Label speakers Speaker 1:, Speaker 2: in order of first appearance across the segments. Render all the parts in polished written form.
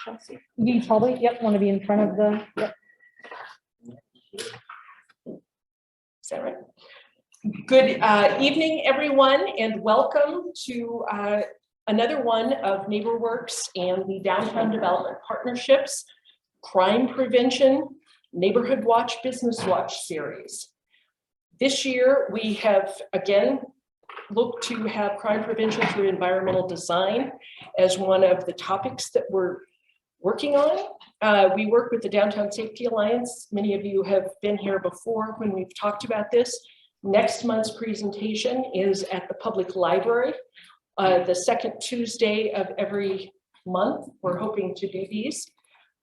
Speaker 1: Chelsea. You probably, yep, want to be in front of the, yep.
Speaker 2: Is that right? Good evening, everyone, and welcome to another one of NeighborWorks and the Downtown Development Partnerships Crime Prevention Neighborhood Watch Business Watch series. This year, we have again looked to have crime prevention through environmental design as one of the topics that we're working on. We work with the Downtown Safety Alliance. Many of you have been here before when we've talked about this. Next month's presentation is at the public library, the second Tuesday of every month. We're hoping to do these.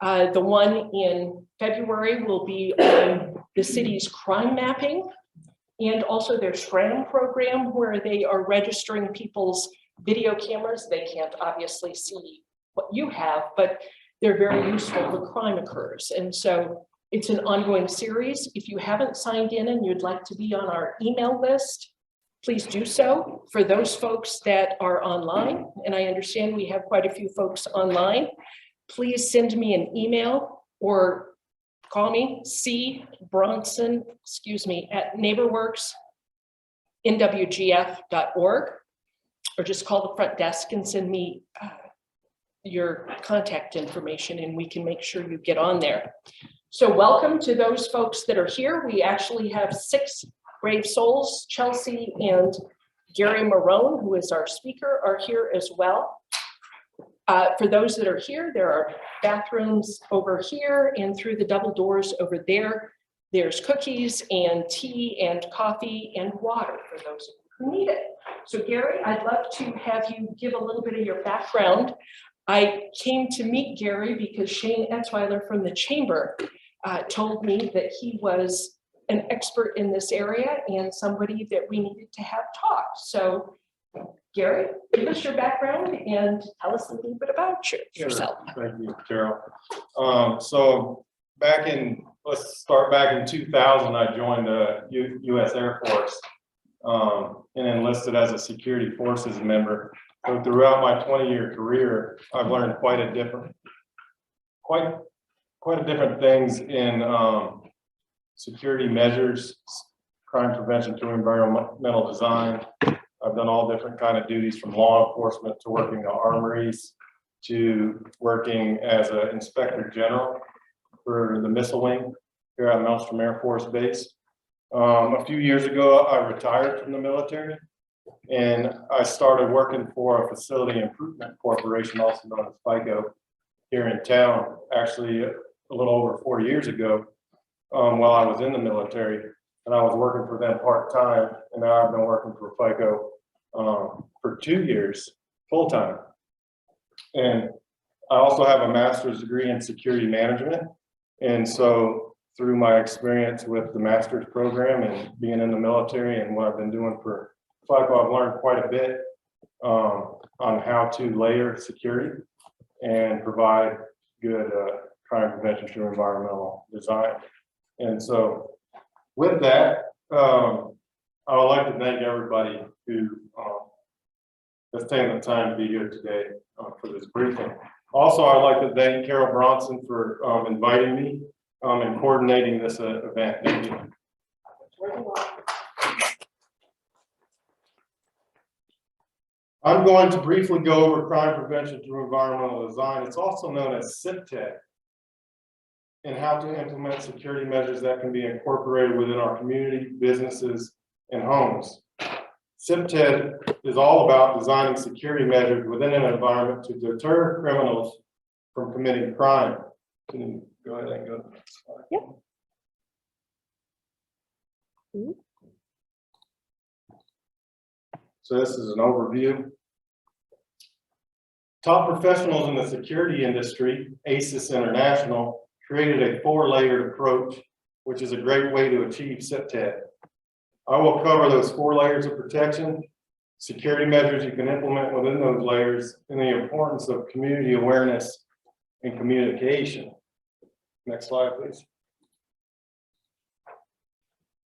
Speaker 2: The one in February will be on the city's crime mapping and also their SCRAM program, where they are registering people's video cameras. They can't obviously see what you have, but they're very useful when crime occurs. And so it's an ongoing series. If you haven't signed in and you'd like to be on our email list, please do so. For those folks that are online, and I understand we have quite a few folks online, please send me an email or call me, C. Bronson, at NeighborWorksNWGF.org, or just call the front desk and send me your contact information and we can make sure you get on there. So welcome to those folks that are here. We actually have 6 brave souls. Chelsea and Gary Marrone, who is our speaker, are here as well. For those that are here, there are bathrooms over here and through the double doors over there. There's cookies and tea and coffee and water for those who need it. So Gary, I'd love to have you give a little bit of your background. I came to meet Gary because Shane Etzweiler from the Chamber told me that he was an expert in this area and somebody that we needed to have talk. So Gary, give us your background and tell us a little bit about yourself.
Speaker 3: Sure. Thank you, Carol. So let's start back in 2000, I joined the U.S. Air Force and enlisted as a security forces member. So throughout my 20-year career, I've learned quite a different things in security measures, crime prevention through environmental design. I've done all different kind of duties, from law enforcement to working the armories to working as an inspector general for the missile wing here at Maelstrom Air Force Base. A few years ago, I retired from the military and I started working for a facility improvement corporation, also known as FICO, here in town, actually a little over 4 years ago, while I was in the military. And I was working for them part-time, and now I've been working for FICO for 2 years, full-time. And I also have a master's degree in security management. And so through my experience with the master's program and being in the military and what I've been doing for FICO, I've learned quite a bit on how to layer security and provide good crime prevention through environmental design. And so with that, I would like to thank everybody who has taken the time to be here today for this briefing. Also, I'd like to thank Carol Bronson for inviting me and coordinating this event. Thank you. I'm going to briefly go over crime prevention through environmental design. It's also known as CPTED, and how to implement security measures that can be incorporated within our community, businesses, and homes. CPTED is all about designing security measures within an environment to deter criminals from committing crime. Can you go ahead and go to the next slide?
Speaker 1: Yep.
Speaker 3: So this is an overview. Top professionals in the security industry, ACES International, created a 4-layered approach, which is a great way to achieve CPTED. I will cover those 4 layers of protection, security measures you can implement within those layers, and the importance of community awareness and communication. Next slide, please.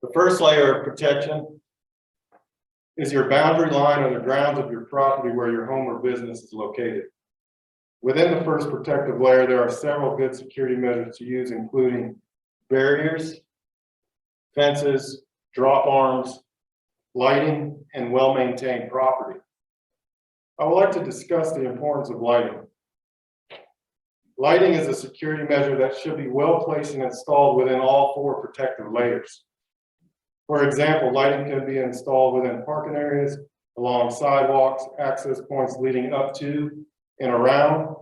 Speaker 3: The first layer of protection is your boundary line on the grounds of your property where your home or business is located. Within the first protective layer, there are several good security measures to use, including barriers, fences, drop arms, lighting, and well-maintained property. I would like to discuss the importance of lighting. Lighting is a security measure that should be well placed and installed within all 4 protective layers. For example, lighting can be installed within parking areas, along sidewalks, access points leading up to and around,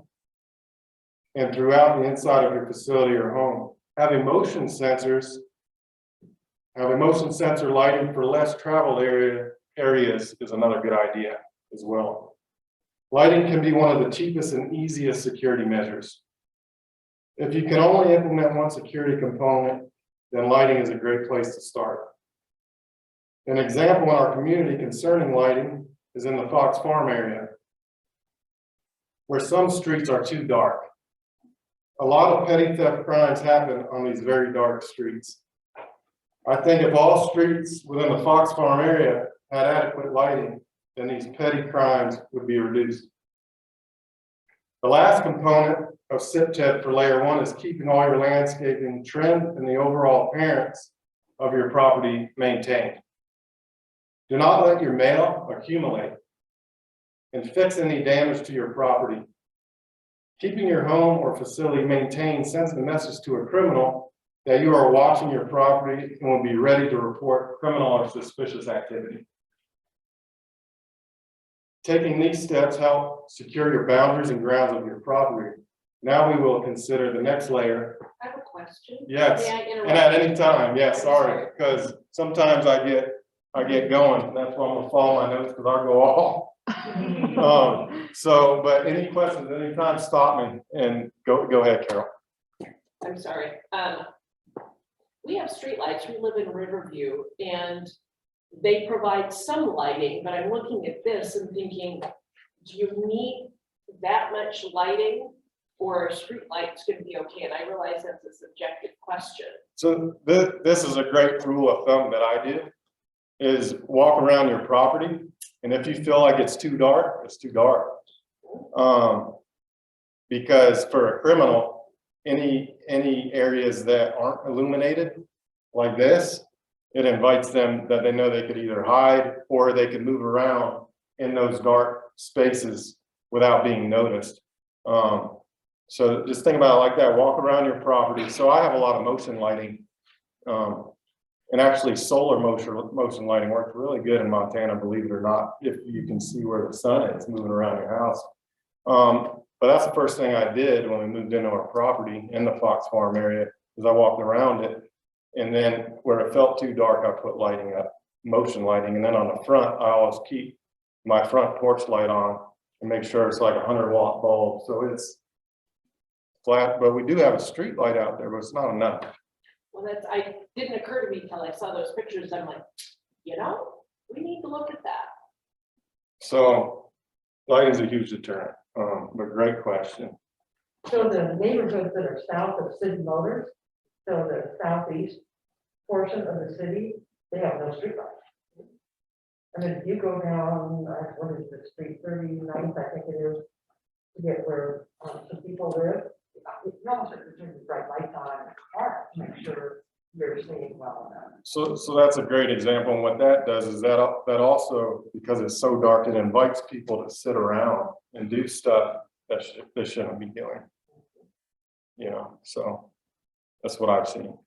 Speaker 3: and throughout the inside of your facility or home. Having motion sensor lighting for less traveled areas is another good idea as well. Lighting can be one of the cheapest and easiest security measures. If you can only implement one security component, then lighting is a great place to start. An example in our community concerning lighting is in the Fox Farm area, where some streets are too dark. A lot of petty theft crimes happen on these very dark streets. I think if all streets within the Fox Farm area had adequate lighting, then these petty crimes would be reduced. The last component of CPTED for layer 1 is keeping all your landscaping trim and the overall appearance of your property maintained. Do not let your mail accumulate and fix any damage to your property. Keeping your home or facility maintained sends the message to a criminal that you are watching your property and will be ready to report criminal or suspicious activity. Taking these steps help secure your boundaries and grounds of your property. Now we will consider the next layer.
Speaker 2: I have a question.
Speaker 3: Yes,
Speaker 2: May I interrupt?
Speaker 3: and at any time, yes, sorry, because sometimes I get going, and that's why I'm gonna follow my notes, because I'll go off. But any questions, anytime, stop me and go ahead, Carol.
Speaker 2: I'm sorry. We have streetlights. We live in Riverview, and they provide some lighting, but I'm looking at this and thinking, do you need that much lighting, or a streetlight's gonna be okay? And I realize that's a subjective question.
Speaker 3: So this is a great rule of thumb that I do, is walk around your property, and if you feel like it's too dark, it's too dark. Because for a criminal, any areas that aren't illuminated like this, it invites them that they know they could either hide or they could move around in those dark spaces without being noticed. So just think about it like that, walk around your property. So I have a lot of motion lighting, and actually solar motion lighting works really good in Montana, believe it or not, if you can see where the sun is moving around your house. But that's the first thing I did when we moved into our property in the Fox Farm area, is I walked around it, and then where it felt too dark, I put lighting up, motion lighting, and then on the front, I always keep my front porch light on and make sure it's like a 100-watt bulb, so it's flat. But we do have a street light out there, but it's not enough.
Speaker 2: Well, I didn't occur to me until I saw those pictures. I'm like, we need to look at that.
Speaker 3: So lighting is a huge deterrent, but great question.
Speaker 4: So the neighborhoods that are south of City Motors, so the southeast portion of the city, they have no streetlights. I mean, if you go down, what is the street, 39th, I think it is, to get where some people live, you almost have to turn the bright lights on in the car to make sure you're seeing well enough.
Speaker 3: So that's a great example, and what that does is that also, because it's so dark, it invites people to sit around and do stuff that they shouldn't be doing. So that's what I've seen.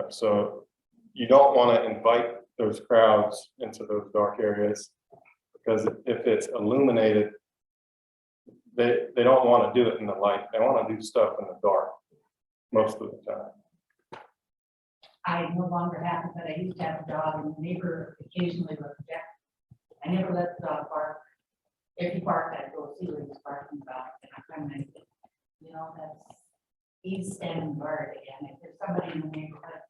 Speaker 3: So you don't want to invite those crowds into those dark areas, because if it's illuminated, they don't want to do it in the light. They want to do stuff in the dark most of the time.
Speaker 5: I no longer have it, but I used to have a dog, and the neighbor occasionally would object. I never let the dog bark. If he barked, I'd go see what he's barking about. And he's standing guard again. If there's somebody in the neighborhood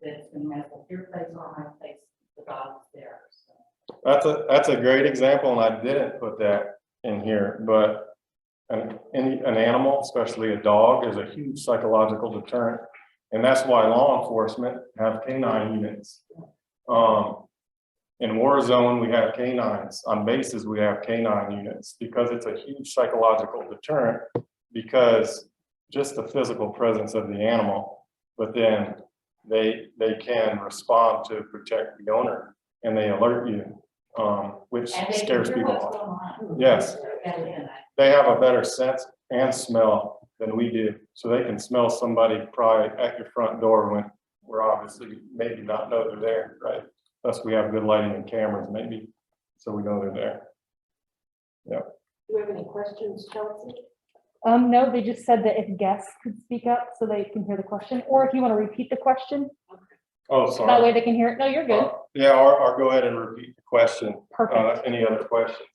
Speaker 5: that's going to mess with your place or my place, the dog's there. So.
Speaker 3: That's a great example, and I didn't put that in here, but an animal, especially a dog, is a huge psychological deterrent. And that's why law enforcement have canine units. In war zone, we have canines. On bases, we have canine units because it's a huge psychological deterrent because just the physical presence of the animal, but then they can respond to protect the owner and they alert you, which
Speaker 5: And they can
Speaker 3: scares
Speaker 5: hear
Speaker 3: people
Speaker 5: what's
Speaker 3: off.
Speaker 5: going on.
Speaker 3: Yes,
Speaker 5: Better than that.
Speaker 3: they have a better sense and smell than we do. So they can smell somebody probably at your front door when we're obviously maybe not know they're there, right? Thus we have good lighting and cameras maybe, so we know they're there.
Speaker 2: Do you have any questions, Chelsea?
Speaker 1: No, they just said that if guests could speak up so they can hear the question, or if you want to repeat the question,
Speaker 3: Oh,
Speaker 1: that
Speaker 3: sorry.
Speaker 1: way they can hear it. No, you're good.
Speaker 3: Yeah, or go ahead and repeat the question.
Speaker 1: Perfect.
Speaker 3: Any other questions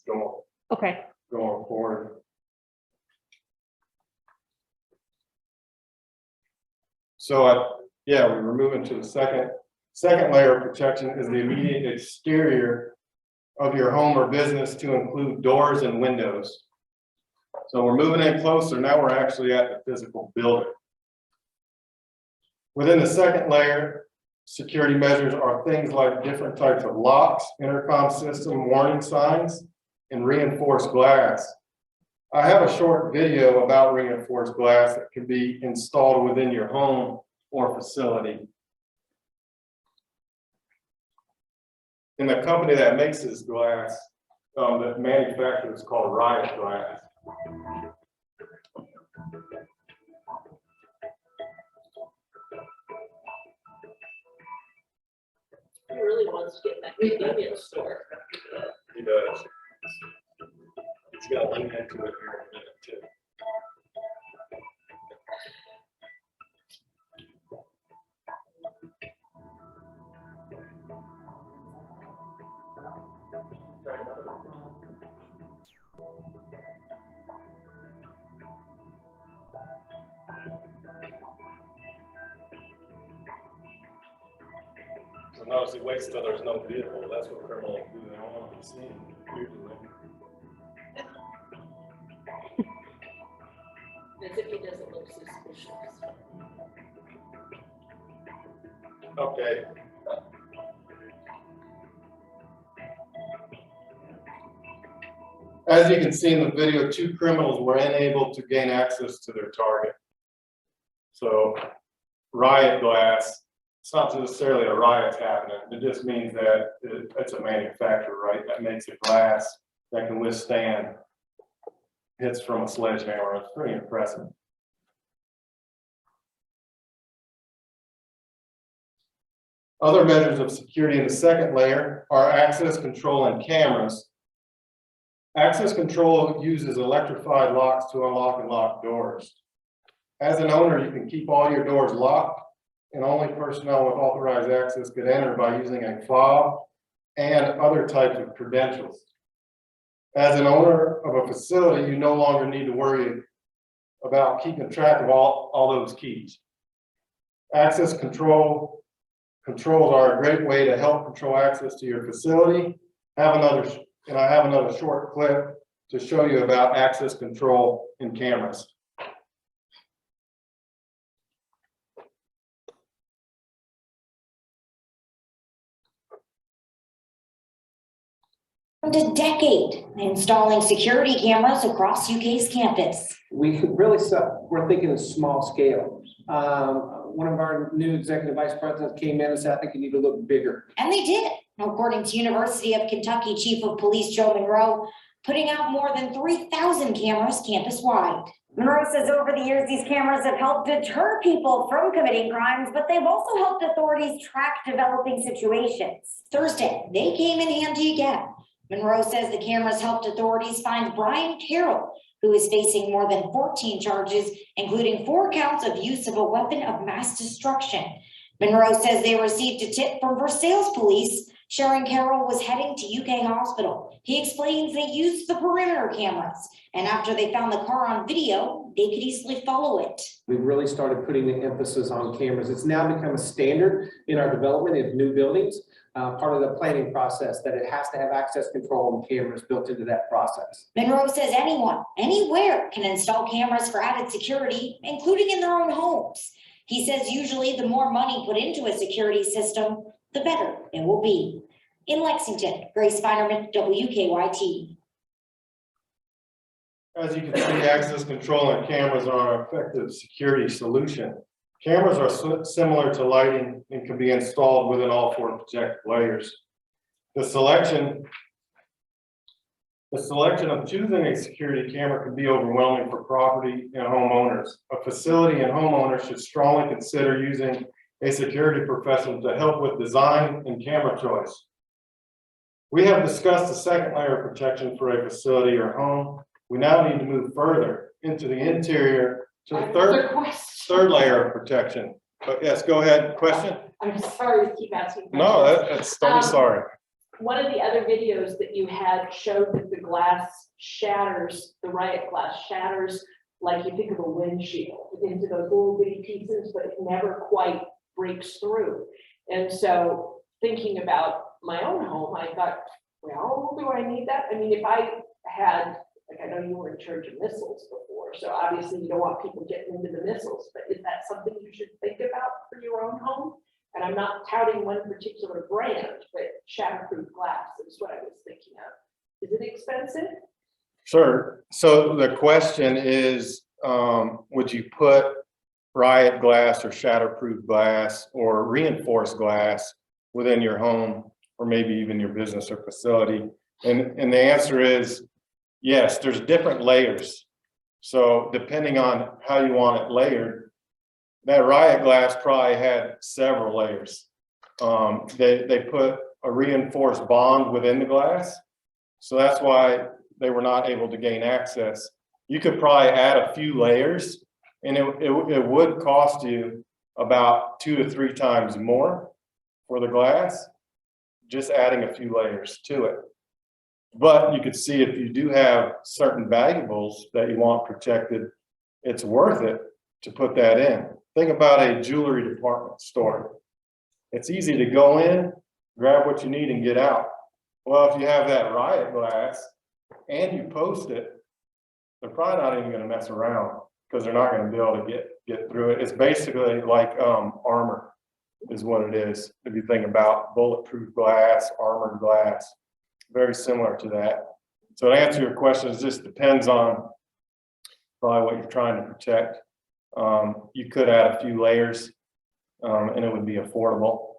Speaker 1: Okay.
Speaker 3: going forward? So, yeah, we're moving to the second layer of protection is the immediate exterior of your home or business to include doors and windows. So we're moving in closer. Now we're actually at the physical building. Within the second layer, security measures are things like different types of locks, intercom system, warning signs, and reinforced glass. I have a short video about reinforced glass that can be installed within your home or facility. And the company that makes this glass, the manufacturer is called Riot Glass.
Speaker 2: He really wants to get that convenience store.
Speaker 3: He does. He's got a link into it here in a minute too. So notice he waits till there's no vehicle. That's what criminals do. They don't want to be seen usually.
Speaker 2: As if he doesn't look suspicious.
Speaker 3: Okay. As you can see in the video, 2 criminals were unable to gain access to their target. So Riot Glass, it's not necessarily a riot happening. It just means that it's a manufacturer, right? That makes a glass that can withstand hits from a sledgehammer. It's pretty impressive. Other measures of security in the second layer are access control and cameras. Access control uses electrified locks to unlock and lock doors. As an owner, you can keep all your doors locked and only personnel with authorized access could enter by using a fob and other types of credentials. As an owner of a facility, you no longer need to worry about keeping track of all those keys. Access controls are a great way to help control access to your facility. I have another short clip to show you about access control and cameras.
Speaker 6: A decade installing security cameras across UK's campus.
Speaker 7: We're thinking of small scale. One of our new executive vice presidents came in and said, I think you need to look bigger.
Speaker 6: And they did, according to University of Kentucky Chief of Police Joe Monroe, putting out more than 3,000 cameras campus-wide. Monroe says over the years, these cameras have helped deter people from committing crimes, but they've also helped authorities track developing situations. Thursday, they came in handy again. Monroe says the cameras helped authorities find Brian Carroll, who is facing more than 14 charges, including 4 counts of use of a weapon of mass destruction. Monroe says they received a tip from Versailles police sharing Carroll was heading to UK hospital. He explains they used the perimeter cameras, and after they found the car on video, they could easily follow it.
Speaker 7: We've really started putting the emphasis on cameras. It's now become a standard in our development of new buildings, part of the planning process, that it has to have access control and cameras built into that process.
Speaker 6: Monroe says anyone, anywhere can install cameras for added security, including in their own homes. He says usually the more money put into a security system, the better it will be. In Lexington, Grace Finerman, WKYT.
Speaker 3: As you can see, access control and cameras are an effective security solution. Cameras are similar to lighting and can be installed within all 4 protective layers. The selection of choosing a security camera can be overwhelming for property and homeowners. A facility and homeowners should strongly consider using a security professional to help with design and camera choice. We have discussed the second layer of protection for a facility or home. We now need to move further into the interior to the third layer of protection. But yes, go ahead. Question?
Speaker 2: I'm sorry to keep asking.
Speaker 3: No,
Speaker 2: questions.
Speaker 3: don't be sorry.
Speaker 2: One of the other videos that you had showed that the glass shatters, the Riot Glass shatters, like you think of a windshield into those little bitty pieces, but it never quite breaks through. And so thinking about my own home, I thought, well, do I need that? I mean, if I had, like, I know you were in charge of missiles before, so obviously you don't want people getting into the missiles, but is that something you should think about for your own home? And I'm not touting one particular brand, but shatterproof glass is what I was thinking of. Is it expensive?
Speaker 3: Sure. So the question is, would you put Riot Glass or shatterproof glass or reinforced glass within your home or maybe even your business or facility? And the answer is yes, there's different layers. So depending on how you want it layered, that Riot Glass probably had several layers. They put a reinforced bond within the glass. So that's why they were not able to gain access. You could probably add a few layers and it would cost you about 2 to 3 times more for the glass, just adding a few layers to it. But you could see if you do have certain valuables that you want protected, it's worth it to put that in. Think about a jewelry department store. It's easy to go in, grab what you need and get out. Well, if you have that Riot Glass and you post it, they're probably not even going to mess around because they're not going to be able to get through it. It's basically like armor is what it is. If you think about bulletproof glass, armored glass, very similar to that. So to answer your question, it just depends on probably what you're trying to protect. You could add a few layers and it would be affordable.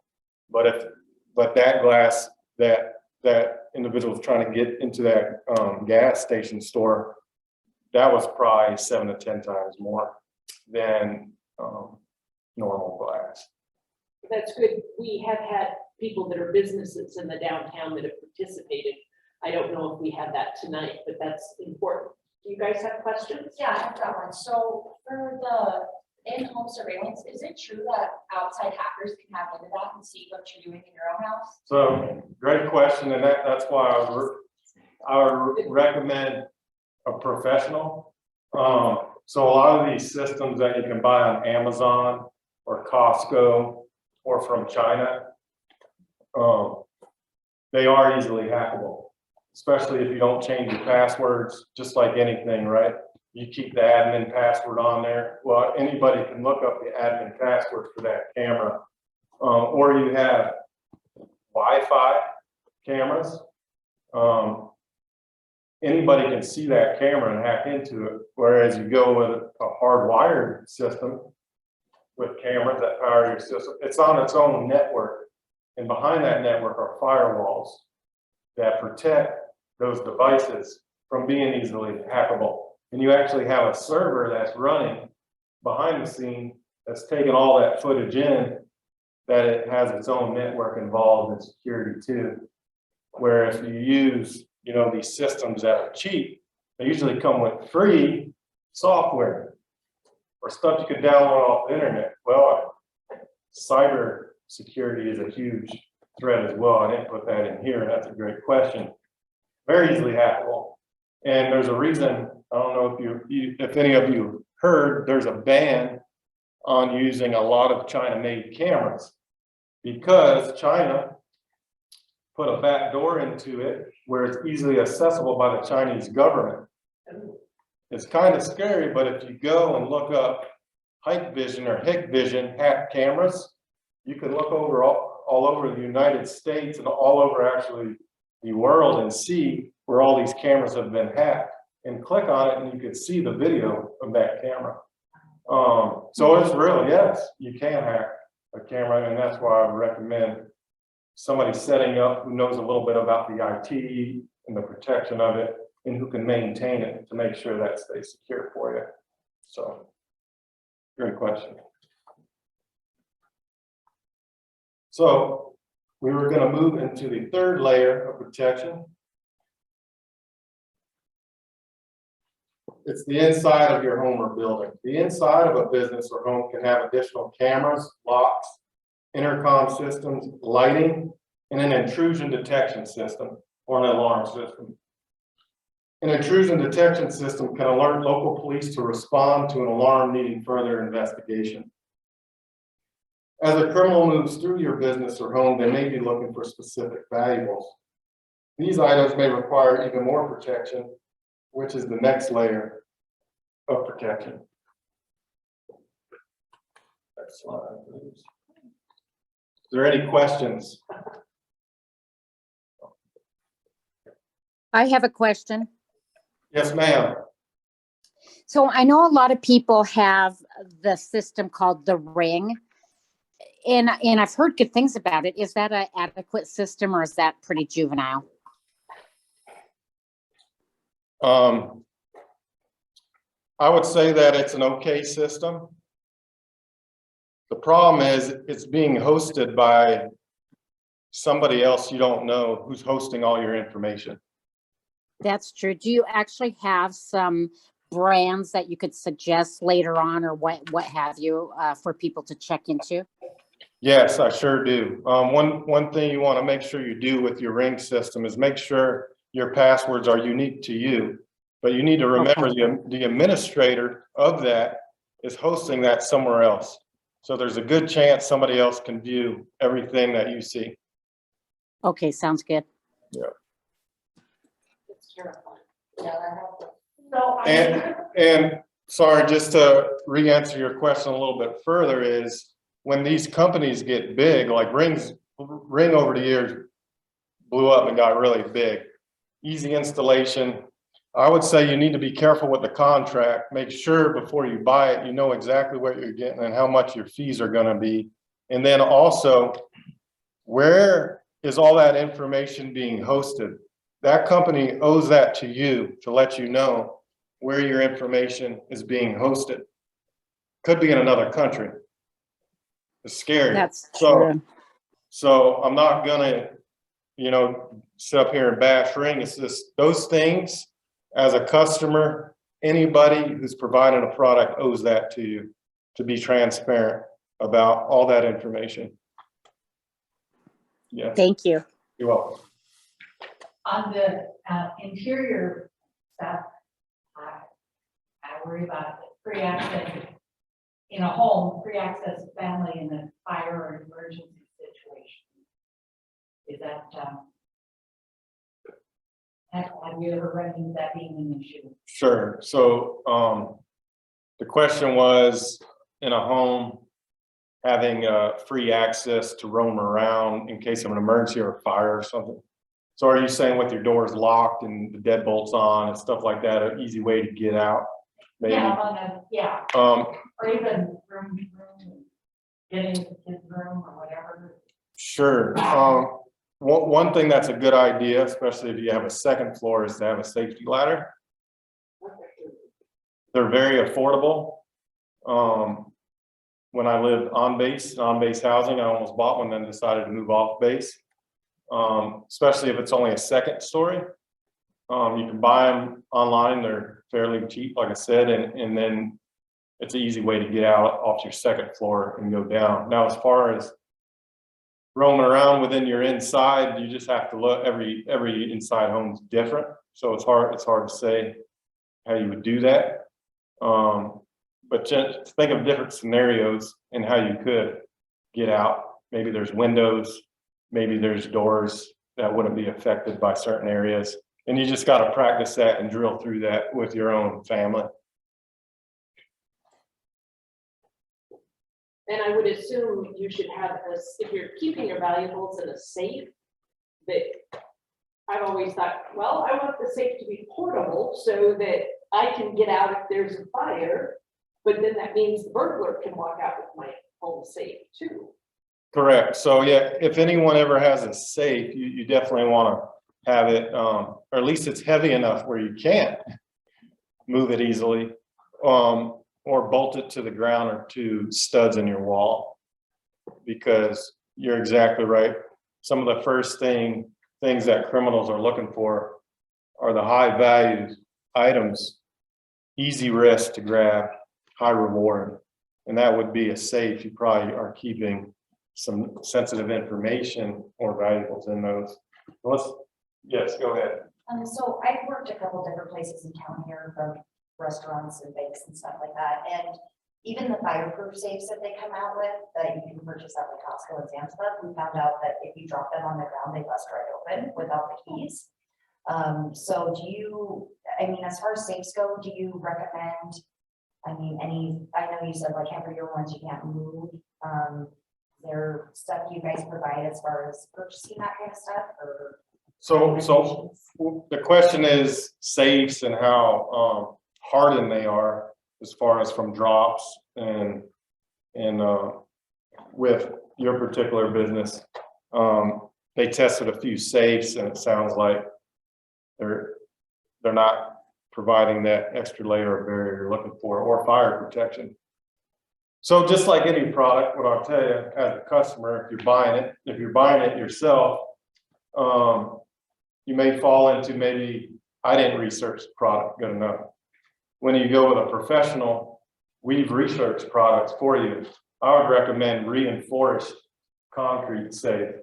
Speaker 3: But that glass that individual was trying to get into that gas station store, that was probably 7 to 10 times more than normal glass.
Speaker 2: That's good. We have had people that are businesses in the downtown that have participated. I don't know if we had that tonight, but that's important. Do you guys have questions?
Speaker 8: Yeah, I have that one. So for the in-home surveillance, is it true that outside hackers can hack into that and see what you're doing in your own house?
Speaker 3: So great question, and that's why I would recommend a professional. So a lot of these systems that you can buy on Amazon or Costco or from China, they are easily hackable, especially if you don't change your passwords, just like anything, right? You keep the admin password on there. Well, anybody can look up the admin password for that camera. Or you have Wi-Fi cameras. Anybody can see that camera and hack into it. Whereas you go with a hardwired system with cameras that power your system, it's on its own network. And behind that network are firewalls that protect those devices from being easily hackable. And you actually have a server that's running behind the scene that's taking all that footage in, that it has its own network involved in security too. Whereas if you use, these systems that are cheap, they usually come with free software or stuff you could download off the internet. Well, cyber security is a huge threat as well. I didn't put that in here. That's a great question. Very easily hackable. And there's a reason, I don't know if any of you heard, there's a ban on using a lot of China-made cameras because China put a back door into it where it's easily accessible by the Chinese government. It's kind of scary, but if you go and look up Hikvision or Hikvision hacked cameras, you can look over all over the United States and all over actually the world and see where all these cameras have been hacked, and click on it and you could see the video of that camera. So it's really, yes, you can hack a camera, and that's why I would recommend somebody setting up who knows a little bit about the IT and the protection of it, and who can maintain it to make sure that stays secure for you. So, great question. So we were going to move into the third layer of protection. It's the inside of your home or building. The inside of a business or home can have additional cameras, locks, intercom systems, lighting, and an intrusion detection system or an alarm system. An intrusion detection system can alert local police to respond to an alarm needing further investigation. As a criminal moves through your business or home, they may be looking for specific valuables. These items may require even more protection, which is the next layer of protection. Next slide, please. Is there any questions?
Speaker 9: I have a question.
Speaker 3: Yes, ma'am.
Speaker 9: So I know a lot of people have the system called the Ring, and I've heard good things about it. Is that an adequate system, or is that pretty juvenile?
Speaker 3: I would say that it's an okay system. The problem is it's being hosted by somebody else you don't know who's hosting all your information.
Speaker 9: That's true. Do you actually have some brands that you could suggest later on, or what have you, for people to check into?
Speaker 3: Yes, I sure do. One thing you want to make sure you do with your Ring system is make sure your passwords are unique to you. But you need to remember the administrator of that is hosting that somewhere else. So there's a good chance somebody else can view everything that you see.
Speaker 9: Okay, sounds good.
Speaker 3: Yeah.
Speaker 8: It's terrifying. Yeah,
Speaker 4: So
Speaker 3: And sorry, just to re-answer your question a little bit further is when these companies get big, like Ring over the years blew up and got really big. Easy installation. I would say you need to be careful with the contract. Make sure before you buy it, you know exactly what you're getting and how much your fees are going to be. And then also, where is all that information being hosted? That company owes that to you to let you know where your information is being hosted. Could be in another country. It's scary.
Speaker 9: That's true.
Speaker 3: So I'm not gonna, sit up here and bash Ring. It's just those things. As a customer, anybody who's providing a product owes that to you to be transparent about all that information. Yes.
Speaker 9: Thank you.
Speaker 3: You're welcome.
Speaker 5: On the interior stuff, I worry about free access in a home, free access to family in a fire or emergency situation. Is that, have you ever run into that being an issue?
Speaker 3: Sure. So the question was, in a home, having free access to roam around in case of an emergency or a fire or something. So are you saying with your doors locked and the deadbolts on and stuff like that, an easy way to get out? Maybe?
Speaker 5: Yeah, or even room, getting to the kids' room or whatever.
Speaker 3: Sure. One thing that's a good idea, especially if you have a second floor, is to have a safety ladder. They're very affordable. When I lived on base housing, I almost bought one, then decided to move off base. Especially if it's only a second story. You can buy them online. They're fairly cheap, like I said, and then it's an easy way to get out off your second floor and go down. Now, as far as roaming around within your inside, you just have to look. Every inside home is different, so it's hard to say how you would do that. But just think of different scenarios and how you could get out. Maybe there's windows, maybe there's doors that wouldn't be affected by certain areas. And you just got to practice that and drill through that with your own family.
Speaker 2: And I would assume you should have this, if you're keeping your valuables in a safe, that I've always thought, well, I want the safe to be portable so that I can get out if there's a fire. But then that means the burglar can walk out with my home safe too.
Speaker 3: Correct. So yeah, if anyone ever has a safe, you definitely want to have it, or at least it's heavy enough where you can't move it easily, or bolt it to the ground or to studs in your wall. Because you're exactly right. Some of the first things that criminals are looking for are the high value items, easy risk to grab, high reward. And that would be a safe. You probably are keeping some sensitive information or valuables in those. Yes, go ahead.
Speaker 8: So I've worked a couple different places in town here, from restaurants and banks and stuff like that. And even the fireproof safes that they come out with that you can purchase at like Costco and Sam's Club, we found out that if you drop them on the ground, they bust right open without the keys. So do you, I mean, as far as safes go, do you recommend, I mean, I know you said like heavier ones you can't move. There stuff you guys provide as far as purchasing that kind of stuff, or?
Speaker 3: So the question is safes and how hardened they are as far as from drops and with your particular business. They tested a few safes and it sounds like they're not providing that extra layer of barrier you're looking for, or fire protection. So just like any product, what I'll tell you as a customer, if you're buying it yourself, you may fall into maybe, I didn't research the product good enough. When you go with a professional, we've researched products for you. I would recommend reinforced concrete safe.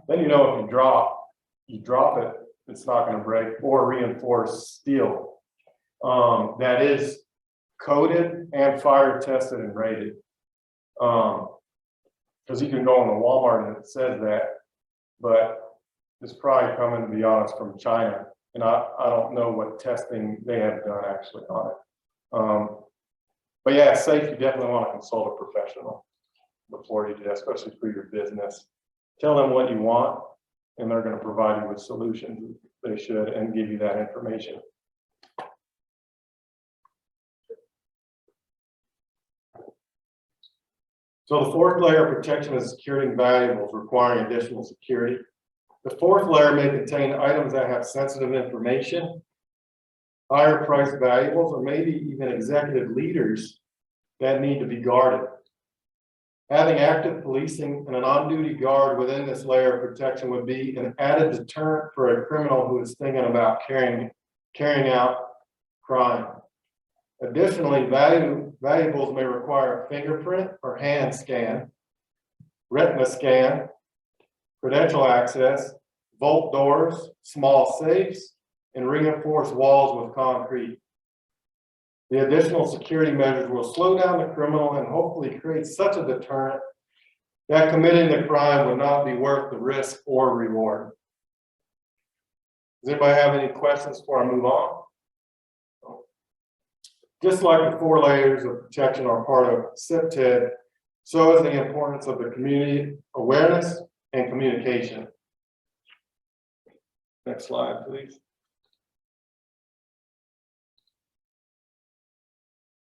Speaker 3: Then you know if you drop it, it's not going to break, or reinforced steel. That is coated and fire tested and rated. Because you can go on the Walmart and it says that, but it's probably coming, to be honest, from China. And I don't know what testing they have done actually on it. But yeah, it's safe. You definitely want to consult a professional before you do that, especially for your business. Tell them what you want, and they're going to provide you with solutions. They should, and give you that information. So the fourth layer of protection is securing valuables requiring additional security. The fourth layer may contain items that have sensitive information, higher priced valuables, or maybe even executive leaders that need to be guarded. Having active policing and an on-duty guard within this layer of protection would be an added deterrent for a criminal who is thinking about carrying out crime. Additionally, valuables may require a fingerprint or hand scan, retina scan, credential access, vault doors, small safes, and reinforced walls with concrete. The additional security measures will slow down the criminal and hopefully create such a deterrent that committing the crime would not be worth the risk or reward. Does anybody have any questions before I move on? Just like the 4 layers of protection are part of CPTED, so is the importance of the community awareness and communication. Next slide, please.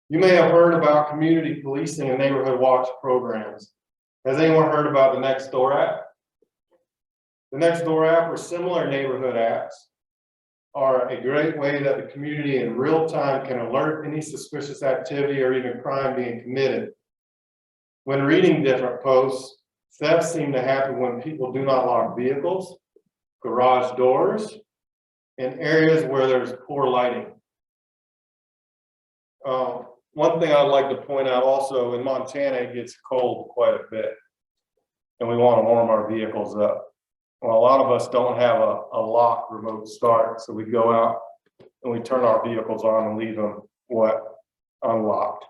Speaker 3: You may have heard about community policing and neighborhood watch programs. Has anyone heard about the Nextdoor app? The Nextdoor app, or similar neighborhood apps, are a great way that the community in real time can alert any suspicious activity or even crime being committed. When reading different posts, thefts seem to happen when people do not lock vehicles, garage doors, and areas where there's poor lighting. One thing I'd like to point out also, in Montana, it gets cold quite a bit, and we want to warm our vehicles up. Well, a lot of us don't have a lock remote start, so we go out and we turn our vehicles on and leave them, unlocked.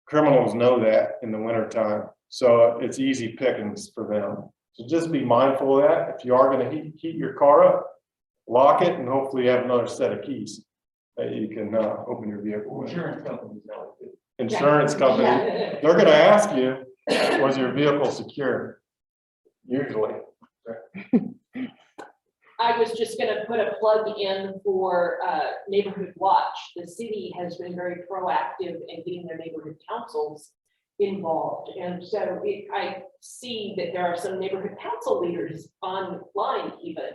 Speaker 3: Criminals know that in the wintertime, so it's easy pickings for them. So just be mindful of that. If you are going to heat your car up, lock it, and hopefully you have another set of keys that you can open your vehicle with.
Speaker 10: Insurance companies know it.
Speaker 3: insurance company, they're gonna ask you, was your vehicle secure? Usually.
Speaker 2: I was just gonna put a plug in for Neighborhood Watch. The city has been very proactive in getting their neighborhood councils involved. And so I see that there are some neighborhood council leaders online even.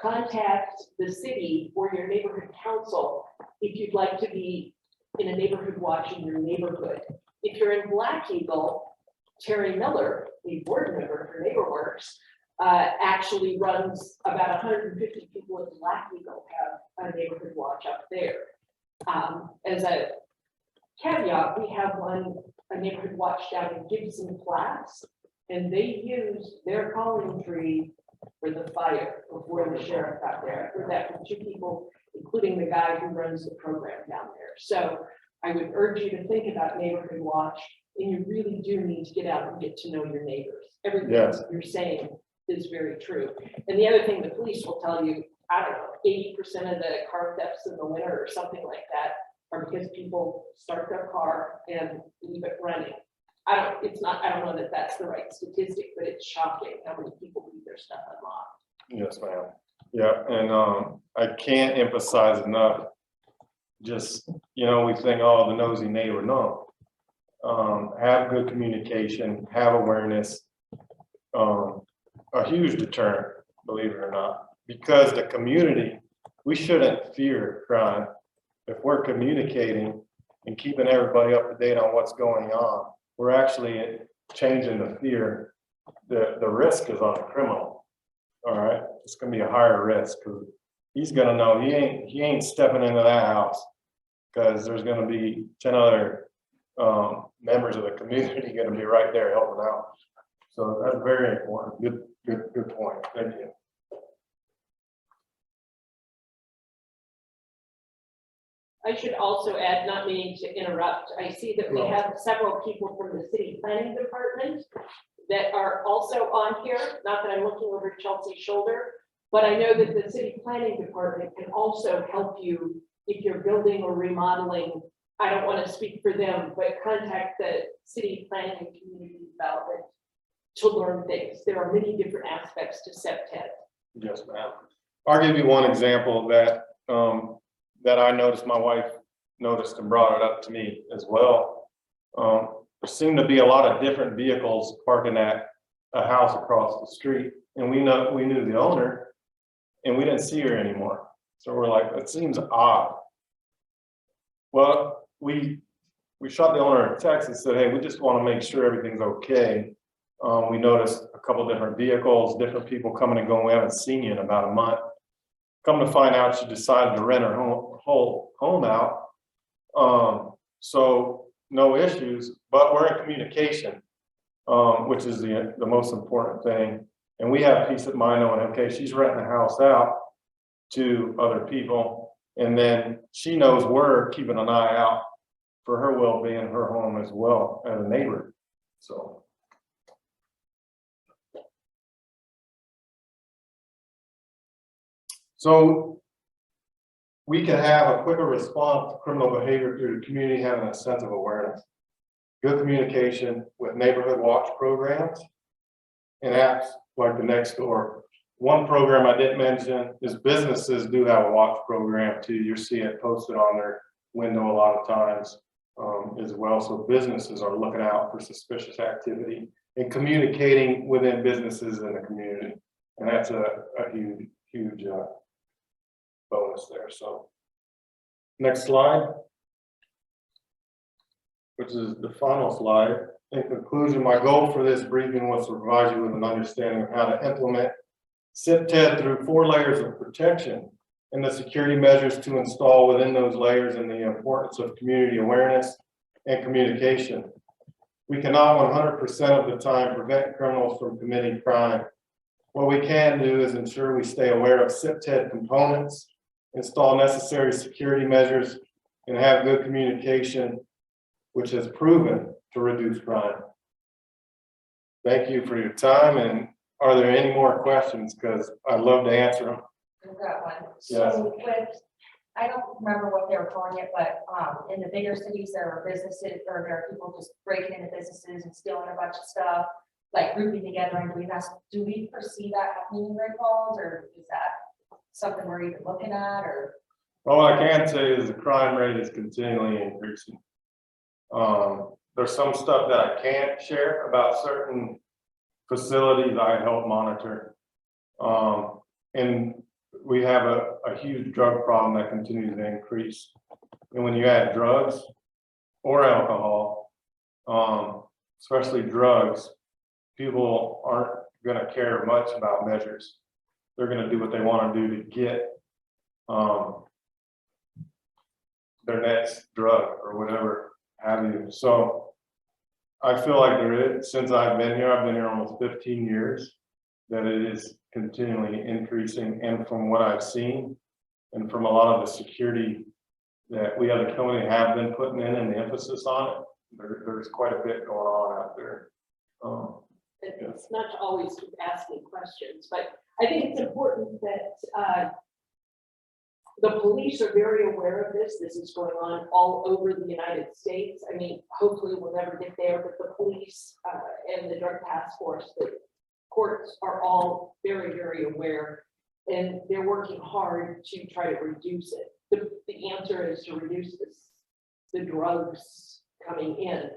Speaker 2: Contact the city or your neighborhood council if you'd like to be in a neighborhood watch in your neighborhood. If you're in Black Eagle, Terry Miller, the board member for NeighborWorks, actually runs about 150 people in Black Eagle have a neighborhood watch up there. As a caveat, we have a neighborhood watch down in Gibson Flats, and they used their calling tree for the fire before the sheriff got there. I heard that from 2 people, including the guy who runs the program down there. So I would urge you to think about neighborhood watch, and you really do need to get out and get to know your neighbors. Everything
Speaker 3: Yes.
Speaker 2: you're saying is very true. And the other thing the police will tell you, I don't know, 80% of the car thefts in the winter or something like that are because people start their car and leave it running. I don't know that that's the right statistic, but it's shocking how many people leave their stuff unlocked.
Speaker 3: Yes, ma'am. Yeah, and I can't emphasize enough, just, you know, we think, oh, the nosy neighbor. No. Have good communication, have awareness, a huge deterrent, believe it or not, because the community, we shouldn't fear crime. If we're communicating and keeping everybody up to date on what's going on, we're actually changing the fear. The risk is on the criminal. All right, it's gonna be a higher risk because he's gonna know he ain't stepping into that house because there's gonna be 10 other members of the community gonna be right there helping out. So that's very important. Good point. Thank you.
Speaker 2: I should also add, not meaning to interrupt, I see that we have several people from the city planning department that are also on here. Not that I'm looking over Chelsea's shoulder, but I know that the city planning department can also help you if you're building or remodeling. I don't want to speak for them, but contact the city planning and community development to learn things. There are many different aspects to CPTED.
Speaker 3: Yes, ma'am. I'll give you one example that that I noticed, my wife noticed and brought it up to me as well. There seemed to be a lot of different vehicles parking at a house across the street, and we knew the owner, and we didn't see her anymore. So we're like, it seems odd. Well, we shot the owner a text and said, hey, we just want to make sure everything's okay. We noticed a couple different vehicles, different people coming and going. We haven't seen you in about a month. Come to find out, she decided to rent her whole home out. So no issues, but we're in communication, which is the most important thing. And we have peace of mind knowing, okay, she's renting the house out to other people. And then she knows we're keeping an eye out for her well-being in her home as well as a neighbor. So we can have a quicker response to criminal behavior through the community having a sense of awareness. Good communication with neighborhood watch programs and apps like the Next Door. One program I didn't mention is businesses do have a watch program too. You see it posted on their window a lot of times as well. So businesses are looking out for suspicious activity and communicating within businesses in the community. And that's a huge bonus there. So next slide, which is the final slide. In conclusion, my goal for this briefing was to provide you with an understanding of how to implement CPTED through 4 layers of protection and the security measures to install within those layers, and the importance of community awareness and communication. We cannot 100% of the time prevent criminals from committing crime. What we can do is ensure we stay aware of CPTED components, install necessary security measures, and have good communication, which has proven to reduce crime. Thank you for your time, and are there any more questions? Because I'd love to answer them.
Speaker 8: I've got one.
Speaker 3: Yes.
Speaker 8: So with I don't remember what they were calling it, but, in the bigger cities, there are businesses, or there are people just breaking into businesses and stealing a bunch of stuff, like grouping together and doing that. Do we foresee that happening in Great Falls, or is that something we're even looking at, or?
Speaker 3: All I can say is the crime rate is continually increasing. There's some stuff that I can't share about certain facilities I help monitor. And we have a huge drug problem that continues to increase. And when you add drugs or alcohol, especially drugs, people aren't gonna care much about measures. They're gonna do what they wanna do to get their next drug or whatever have you. So I feel like there is, since I've been here almost 15 years, that it is continually increasing. And from what I've seen, and from a lot of the security that we as a company have been putting in and the emphasis on it, there's quite a bit going on out there.
Speaker 2: It's not to always keep asking questions, but I think it's important that the police are very aware of this. This is going on all over the United States. I mean, hopefully we'll never get there, but the police and the drug task force, the courts are all very, very aware, and they're working hard to try to reduce it. The answer is to reduce the drugs coming in.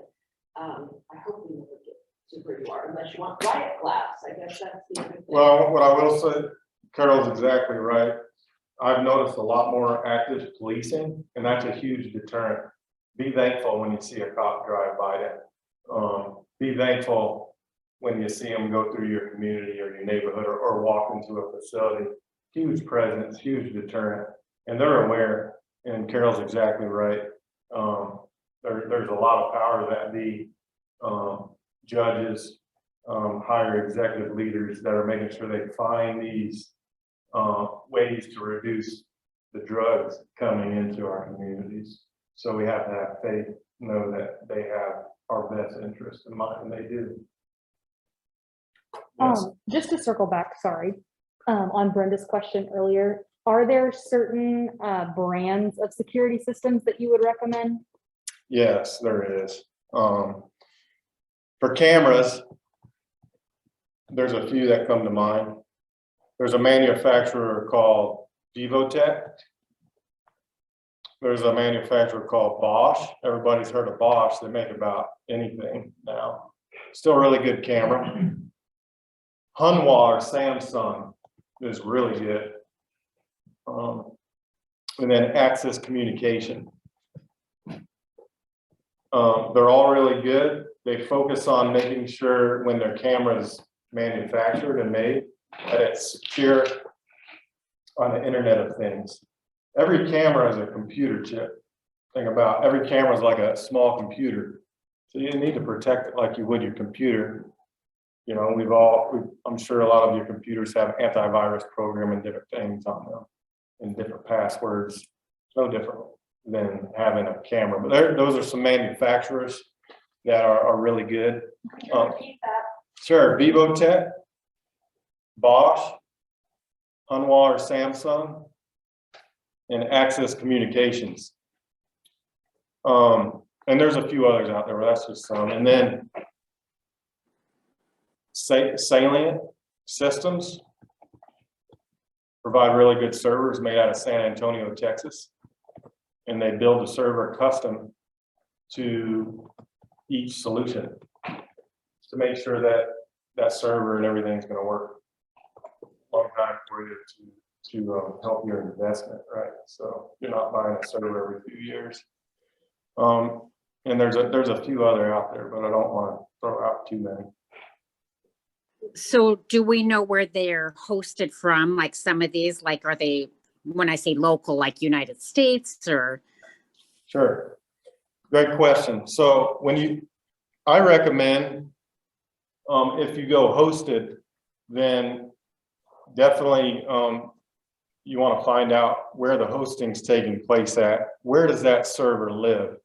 Speaker 2: I hope we never get to where you are, unless you want Riot Glass. I guess that's the other thing.
Speaker 3: Well, what I will say, Carol's exactly right. I've noticed a lot more active policing, and that's a huge deterrent. Be thankful when you see a cop drive by it. Be thankful when you see them go through your community or your neighborhood or walk into a facility. Huge presence, huge deterrent, and they're aware. And Carol's exactly right. There's a lot of power that the judges, higher executive leaders that are making sure they find these ways to reduce the drugs coming into our communities. So we have to have faith, know that they have our best interest in mind, and they do. Yes.
Speaker 1: Just to circle back, sorry, on Brenda's question earlier, are there certain brands of security systems that you would recommend?
Speaker 3: Yes, there is. For cameras, there's a few that come to mind. There's a manufacturer called Vivotech. There's a manufacturer called Bosch. Everybody's heard of Bosch. They make about anything now. Still a really good camera. Hanwha or Samsung is really good. And then Access Communication. They're all really good. They focus on making sure when their camera is manufactured and made, that it's secure on the Internet of Things. Every camera is a computer chip. Think about every camera is like a small computer. So you need to protect it like you would your computer. You know, I'm sure a lot of your computers have antivirus program and different things on them and different passwords. No different than having a camera. But those are some manufacturers that are really good.
Speaker 8: Can you repeat that?
Speaker 3: Sure, Vivotech, Bosch, Hanwha or Samsung, and Access Communications. And there's a few others out there, but that's just some. And then Salient Systems provide really good servers made out of San Antonio, Texas. And they build a server custom to each solution to make sure that that server and everything's going to work a long time for you to help your investment, right? So you're not buying a server every few years. And there's a few other out there, but I don't want to throw out too many.
Speaker 9: So do we know where they're hosted from? Like some of these, like, are they, when I say local, like United States or?
Speaker 3: Sure. Great question. So I recommend, if you go hosted, then definitely you want to find out where the hosting's taking place at. Where does that server live?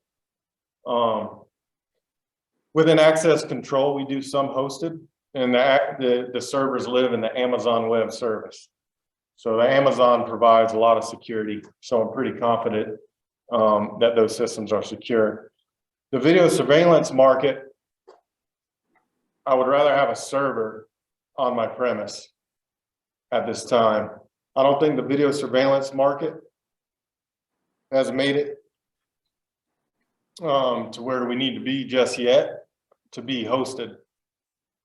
Speaker 3: Within access control, we do some hosted, and the servers live in the Amazon Web Service. So the Amazon provides a lot of security, so I'm pretty confident that those systems are secure. The video surveillance market, I would rather have a server on my premise at this time. I don't think the video surveillance market has made it to where we need to be just yet to be hosted,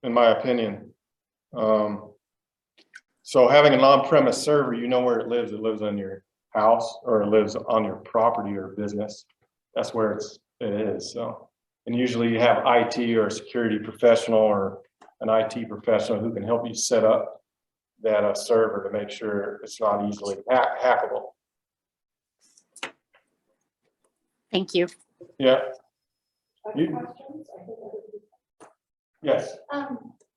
Speaker 3: in my opinion. So having an on-premise server, you know where it lives on your house or it lives on your property or business. That's where it is. So, and usually you have IT or a security professional or an IT professional who can help you set up that server to make sure it's not easily hackable.
Speaker 9: Thank you.
Speaker 3: Yeah.
Speaker 4: Other
Speaker 3: You-
Speaker 4: questions?
Speaker 3: Yes.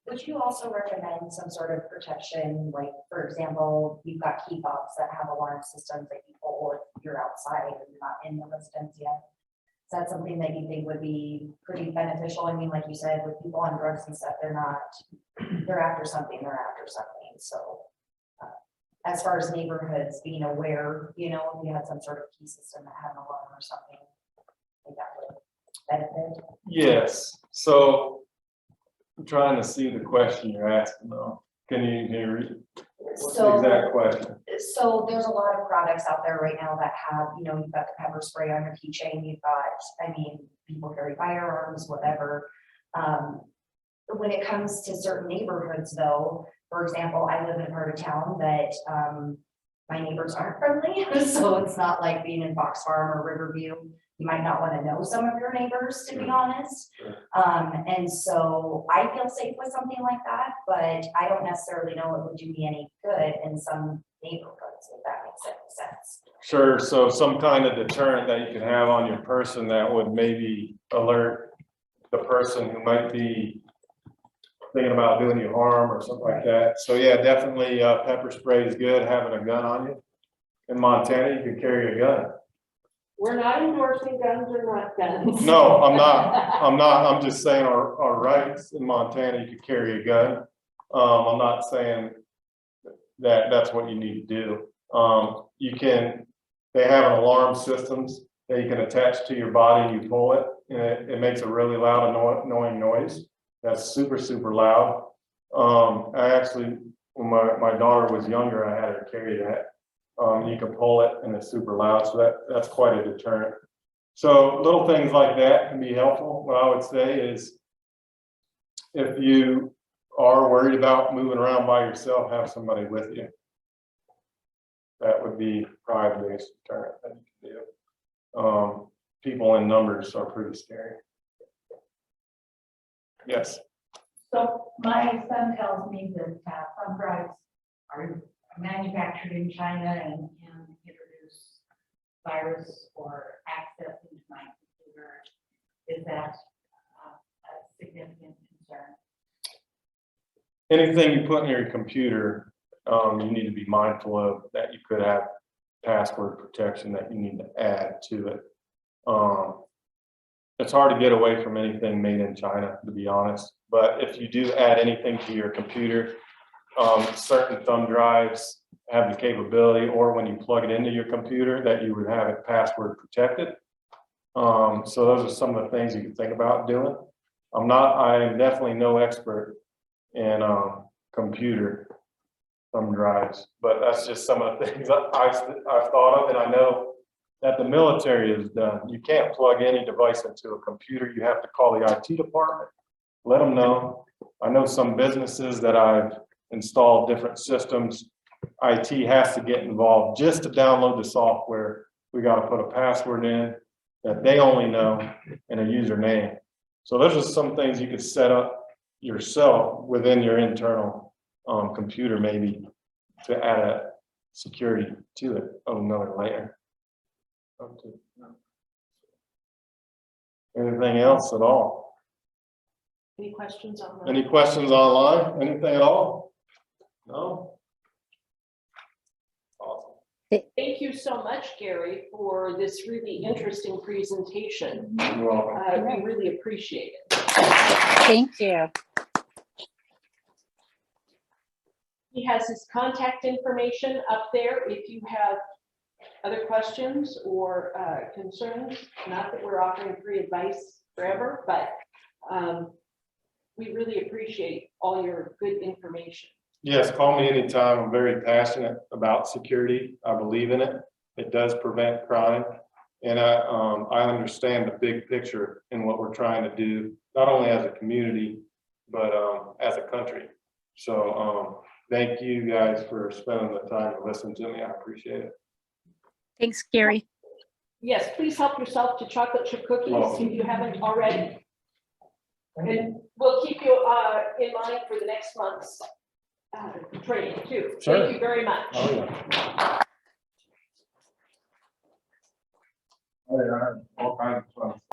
Speaker 8: Would you also recommend some sort of protection, like, for example, you've got key fobs that have alarm systems that you pull if you're outside and you're not in the residence yet? Is that something that you think would be pretty beneficial? I mean, like you said, with people on drugs and stuff, they're after something, So as far as neighborhoods being aware, you know, if you had some sort of key system that had an alarm or something, I think that would benefit.
Speaker 3: Yes. So I'm trying to see the question you're asking though. Can you read? What's the exact question?
Speaker 8: So there's a lot of products out there right now that have, you know, you've got the pepper spray on your keychain, you've got, I mean, people carry firearms, whatever. When it comes to certain neighborhoods though, for example, I live in a part of town that my neighbors aren't friendly. So it's not like being in Fox Farm or Riverview. You might not want to know some of your neighbors, to be honest. And so I feel safe with something like that, but I don't necessarily know it would do me any good in some neighborhoods, if that makes any sense.
Speaker 3: Sure. So some kind of deterrent that you can have on your person that would maybe alert the person who might be thinking about doing you harm or something like that. So yeah, definitely pepper spray is good. Having a gun on you. In Montana, you can carry a gun.
Speaker 4: We're not endorsing guns or not guns.
Speaker 3: No, I'm not. I'm just saying our rights in Montana, you could carry a gun. I'm not saying that that's what you need to do. They have an alarm systems that you can attach to your body and you pull it, and it makes a really loud, annoying noise. That's super, super loud. I actually, when my daughter was younger, I had her carry that. You can pull it and it's super loud, so that's quite a deterrent. So little things like that can be helpful. What I would say is, if you are worried about moving around by yourself, have somebody with you. That would be probably the biggest deterrent that you can do. People in numbers are pretty scary. Yes.
Speaker 5: So my son tells me that thumb drives are manufactured in China and can introduce virus or access into my computer. Is that a significant concern?
Speaker 3: Anything you put in your computer, you need to be mindful of that you could have password protection that you need to add to it. It's hard to get away from anything made in China, to be honest. But if you do add anything to your computer, certain thumb drives have the capability, or when you plug it into your computer, that you would have it password protected. So those are some of the things you can think about doing. I am definitely no expert in computer thumb drives, but that's just some of the things I've thought of, and I know that the military has done. You can't plug any device into a computer. You have to call the IT department, let them know. I know some businesses that I've installed different systems, IT has to get involved just to download the software. We got to put a password in that they only know and a username. So those are some things you could set up yourself within your internal computer, maybe, to add a security to it of another layer. Anything else at all?
Speaker 2: Any questions on that?
Speaker 3: Any questions online? Anything at all? No? Awesome.
Speaker 2: Thank you so much, Gary, for this really interesting presentation.
Speaker 3: You're welcome.
Speaker 2: We really appreciate it.
Speaker 9: Thank you.
Speaker 2: He has his contact information up there if you have other questions or concerns. Not that we're offering free advice forever, but we really appreciate all your good information.
Speaker 3: Yes, call me anytime. I'm very passionate about security. I believe in it. It does prevent crime. And I understand the big picture in what we're trying to do, not only as a community, but as a country. So thank you guys for spending the time to listen to me. I appreciate it.
Speaker 9: Thanks, Gary.
Speaker 2: Yes, please help yourself to chocolate chip cookies if you haven't already. And we'll keep you in mind for the next month's training too.
Speaker 3: Sure.
Speaker 2: Thank you very much.
Speaker 3: Oh, yeah. All kinds of fun.